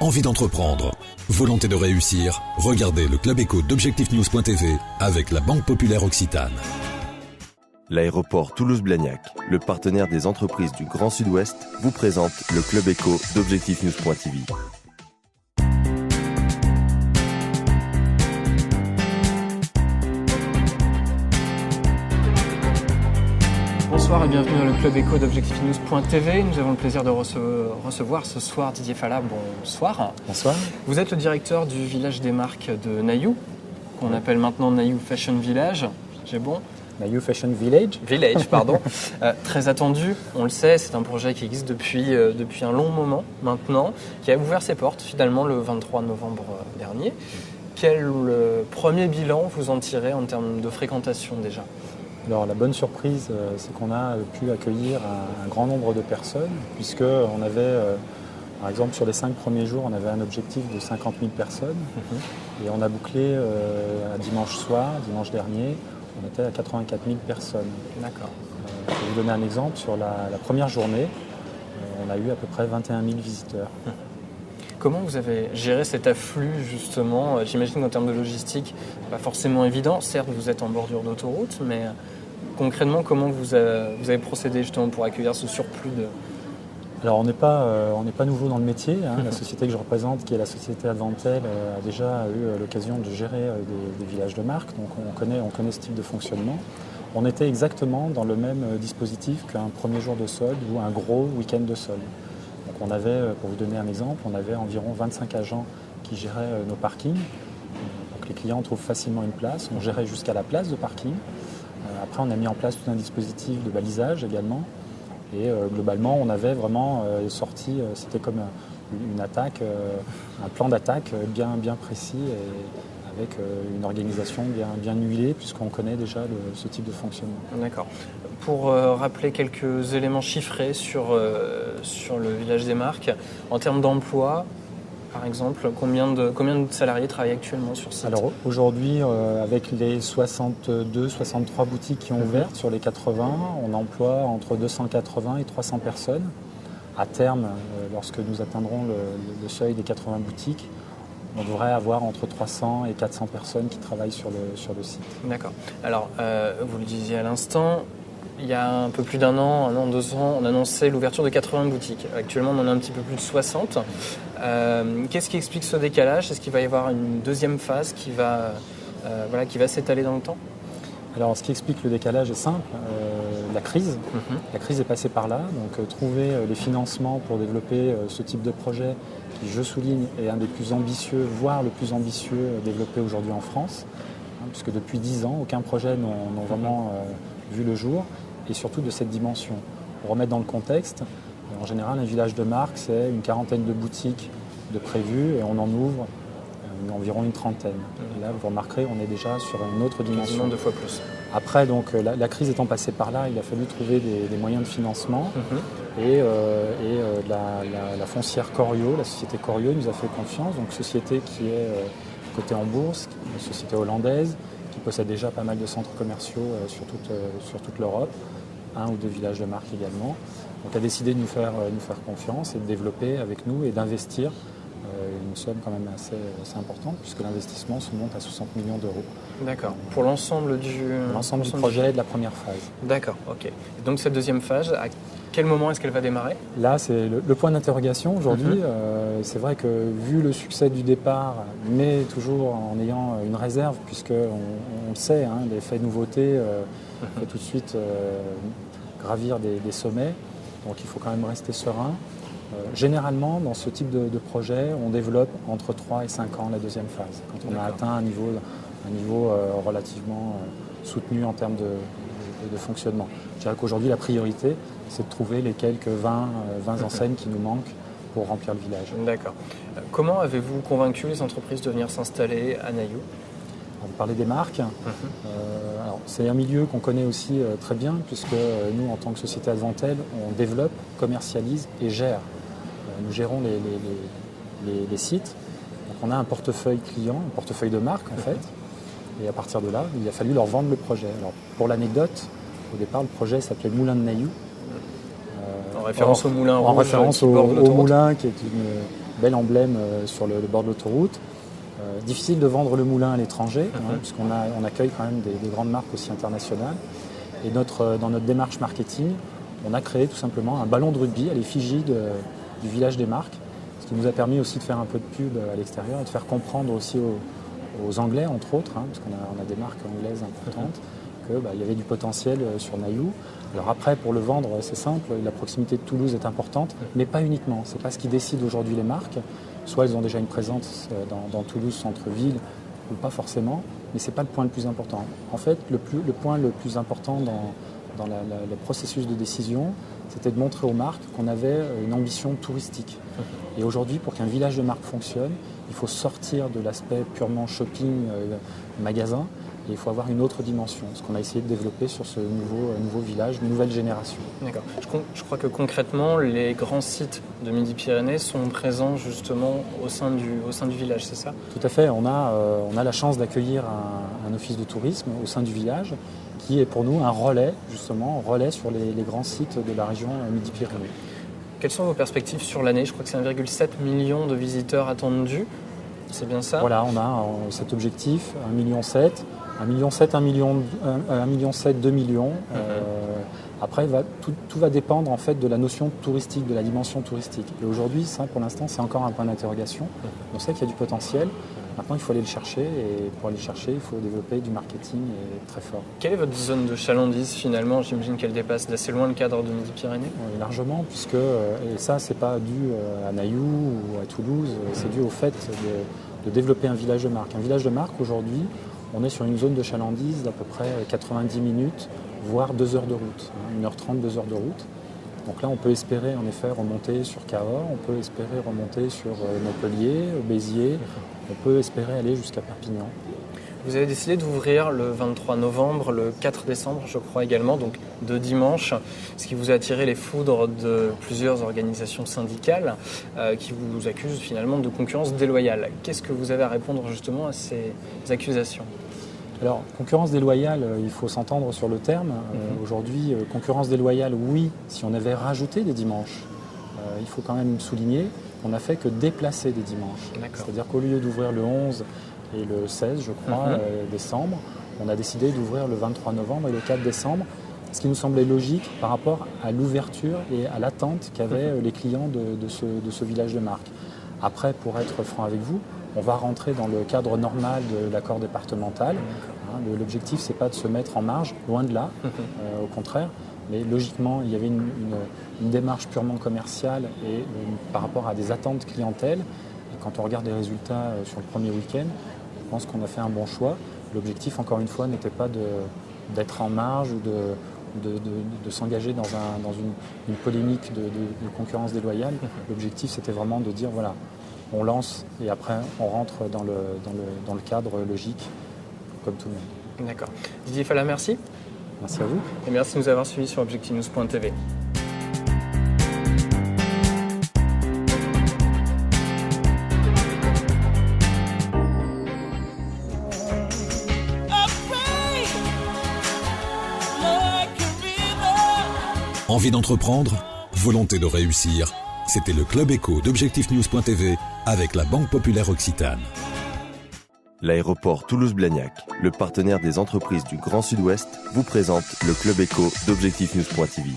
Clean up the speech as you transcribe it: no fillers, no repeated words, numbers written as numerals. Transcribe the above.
envie d'entreprendre, volonté de réussir, regardez le Club Éco d'Objectifnews.tv avec la Banque Populaire Occitane. L'aéroport Toulouse-Blagnac, le partenaire des entreprises du Grand Sud-Ouest, vous présente le Club Éco d'Objectifnews.tv. Bonsoir et bienvenue dans le Club Éco d'Objectifnews.tv. Nous avons le plaisir de recevoir ce soir Didier Falla. Bonsoir. Bonsoir. Vous êtes le directeur du village des marques de Naïou, qu'on appelle maintenant Naïou Fashion Village. J'ai bon ? Naïou Fashion Village. Pardon. Très attendu, on le sait, c'est un projet qui existe depuis un long moment maintenant, qui a ouvert ses portes finalement le 23 novembre dernier. Quel premier bilan vous en tirez en termes de fréquentation déjà ? Alors la bonne surprise, c'est qu'on a pu accueillir un grand nombre de personnes, puisqu'on avait, par exemple sur les 5 premiers jours, on avait un objectif de 50 000 personnes, et on a bouclé à dimanche dernier, on était à 84 000 personnes. D'accord. Pour vous donner un exemple, sur la première journée, on a eu à peu près 21 000 visiteurs. Comment vous avez géré cet afflux justement ? J'imagine qu'en termes de logistique, pas forcément évident. Certes, vous êtes en bordure d'autoroute, mais concrètement, comment vous avez procédé justement pour accueillir ce surplus de... Alors on n'est pas nouveau dans le métier. La société que je représente, qui est la société Advantel, a déjà eu l'occasion de gérer des villages de marque, donc on connaît ce type de fonctionnement. On était exactement dans le même dispositif qu'un premier jour de solde ou un gros week-end de solde. Donc on avait, pour vous donner un exemple, on avait environ 25 agents qui géraient nos parkings. Donc les clients trouvent facilement une place. On gérait jusqu'à la place de parking. Après, on a mis en place tout un dispositif de balisage également. Et globalement, on avait vraiment sorti, c'était comme une attaque, un plan d'attaque bien précis et avec une organisation bien huilée, puisqu'on connaît déjà ce type de fonctionnement. D'accord. Pour rappeler quelques éléments chiffrés sur le village des marques, en termes d'emploi, par exemple, combien de salariés travaillent actuellement sur site ? Alors aujourd'hui, avec les 63 boutiques qui ont ouvert sur les 80, on emploie entre 280 et 300 personnes. À terme, lorsque nous atteindrons le seuil des 80 boutiques, on devrait avoir entre 300 et 400 personnes qui travaillent sur le site. D'accord. Alors, vous le disiez à l'instant, il y a un peu plus d'un an, 2 ans, on annonçait l'ouverture de 80 boutiques. Actuellement, on en a un petit peu plus de 60. Qu'est-ce qui explique ce décalage ? Est-ce qu'il va y avoir une deuxième phase qui va s'étaler dans le temps ? Alors, ce qui explique le décalage est simple, la crise. La crise est passée par là, donc trouver les financements pour développer ce type de projet, qui, je souligne, est un des plus ambitieux, voire le plus ambitieux développé aujourd'hui en France, puisque depuis 10 ans, aucun projet n'a vraiment vu le jour, et surtout de cette dimension. Pour remettre dans le contexte, en général, un village de marque, c'est une quarantaine de boutiques de prévues, et on en ouvre environ une trentaine. Et là, vous remarquerez, on est déjà sur une autre dimension. Quasiment 2 fois plus. Après, donc, la crise étant passée par là, il a fallu trouver des moyens de financement. Et la foncière Corio, la société Corio, nous a fait confiance. Donc, société qui est cotée en bourse, une société hollandaise, qui possède déjà pas mal de centres commerciaux sur toute l'Europe, 1 ou 2 villages de marque également. Donc, a décidé de nous faire confiance et de développer avec nous et d'investir une somme quand même assez importante, puisque l'investissement se monte à 60 millions d'euros. D'accord. Pour l'ensemble du projet de la première phase. D'accord, ok. Et donc cette deuxième phase, à quel moment est-ce qu'elle va démarrer ? Là, c'est le point d'interrogation aujourd'hui. C'est vrai que vu le succès du départ, mais toujours en ayant une réserve, puisqu'on le sait, l'effet nouveauté fait tout de suite gravir des sommets. Donc il faut quand même rester serein. Généralement, dans ce type de projet, on développe entre 3 et 5 ans la deuxième phase, quand on a atteint un niveau relativement soutenu en termes de fonctionnement. Je dirais qu'aujourd'hui, la priorité, c'est de trouver les quelques 20 enseignes qui nous manquent pour remplir le village. D'accord. Comment avez-vous convaincu les entreprises de venir s'installer à Naïou ? On parlait des marques. Alors, c'est un milieu qu'on connaît aussi très bien, puisque nous, en tant que société Advantel, on développe, commercialise et gère. Nous gérons les sites. Donc, on a un portefeuille client, un portefeuille de marque en fait. Et à partir de là, il a fallu leur vendre le projet. Alors, pour l'anecdote, au départ, le projet s'appelait Moulin de Naïou. En référence au moulin rouge. En référence au moulin, qui est bel emblème sur le bord de l'autoroute. Difficile de vendre le moulin à l'étranger, puisqu'on accueille quand même des grandes marques aussi internationales. Et dans notre démarche marketing, on a créé tout simplement un ballon de rugby à l'effigie du village des marques, ce qui nous a permis aussi de faire un peu de pub à l'extérieur et de faire comprendre aussi aux Anglais, entre autres, parce qu'on a des marques anglaises importantes, qu'il y avait du potentiel sur Nailloux. Alors après, pour le vendre, c'est simple, la proximité de Toulouse est importante, mais pas uniquement. Ce n'est pas ce qui décide aujourd'hui les marques. Soit elles ont déjà une présence dans Toulouse centre-ville, ou pas forcément, mais ce n'est pas le point le plus important. En fait, le point le plus important dans le processus de décision, c'était de montrer aux marques qu'on avait une ambition touristique. Et aujourd'hui, pour qu'un village de marque fonctionne, il faut sortir de l'aspect purement shopping, magasin, et il faut avoir une autre dimension, ce qu'on a essayé de développer sur ce nouveau village, nouvelle génération. D'accord. Je crois que concrètement, les grands sites de Midi-Pyrénées sont présents justement au sein du village, c'est ça ? Tout à fait. On a la chance d'accueillir un office de tourisme au sein du village qui est pour nous un relais sur les grands sites de la région Midi-Pyrénées. Quelles sont vos perspectives sur l'année ? Je crois que c'est 1,7 million de visiteurs attendus. C'est bien ça ? Voilà, on a cet objectif, 1,7 million. 2 millions. Après, tout va dépendre en fait de la notion touristique, de la dimension touristique. Et aujourd'hui, ça, pour l'instant, c'est encore un point d'interrogation. On sait qu'il y a du potentiel. Maintenant, il faut aller le chercher. Et pour aller le chercher, il faut développer du marketing très fort. Quelle est votre zone de chalandise finalement ? J'imagine qu'elle dépasse d'assez loin le cadre de Midi-Pyrénées. Oui, largement, puisque, et ça, c'est pas dû à Nailloux ou à Toulouse, c'est dû au fait de développer un village de marque. Un village de marque, aujourd'hui, on est sur une zone de chalandise d'à peu près 90 minutes, voire 2 heures de route, 1h30, 2 heures de route. Donc là, on peut espérer en effet remonter sur Cahors, on peut espérer remonter sur Montpellier, Béziers, on peut espérer aller jusqu'à Perpignan. Vous avez décidé d'ouvrir le 23 novembre, le 4 décembre, je crois également, donc de dimanche, ce qui vous a attiré les foudres de plusieurs organisations syndicales qui vous accusent finalement de concurrence déloyale. Qu'est-ce que vous avez à répondre justement à ces accusations ? Alors, concurrence déloyale, il faut s'entendre sur le terme. Aujourd'hui, concurrence déloyale, oui, si on avait rajouté des dimanches. Il faut quand même souligner qu'on n'a fait que déplacer des dimanches. D'accord. C'est-à-dire qu'au lieu d'ouvrir le 11 et le 16, je crois, décembre, on a décidé d'ouvrir le 23 novembre et le 4 décembre, ce qui nous semblait logique par rapport à l'ouverture et à l'attente qu'avaient les clients de ce village de marque. Après, pour être franc avec vous, on va rentrer dans le cadre normal de l'accord départemental. L'objectif, ce n'est pas de se mettre en marge, loin de là, au contraire. Mais logiquement, il y avait une démarche purement commerciale et par rapport à des attentes clientèle. Et quand on regarde les résultats sur le premier week-end, je pense qu'on a fait un bon choix. L'objectif, encore une fois, n'était pas d'être en marge ou de s'engager dans une polémique de concurrence déloyale. L'objectif, c'était vraiment de dire, voilà, on lance et après, on rentre dans le cadre logique, comme tout le monde. D'accord. Didier Fallah, merci. Merci à vous. Et merci de nous avoir suivis sur objectivenews.tv. Envie d'entreprendre ? Volonté de réussir ? C'était le Club Éco d'objectivenews.tv avec la Banque Populaire Occitane. L'aéroport Toulouse-Blagnac, le partenaire des entreprises du Grand Sud-Ouest, vous présente le Club Éco d'objectivenews.tv.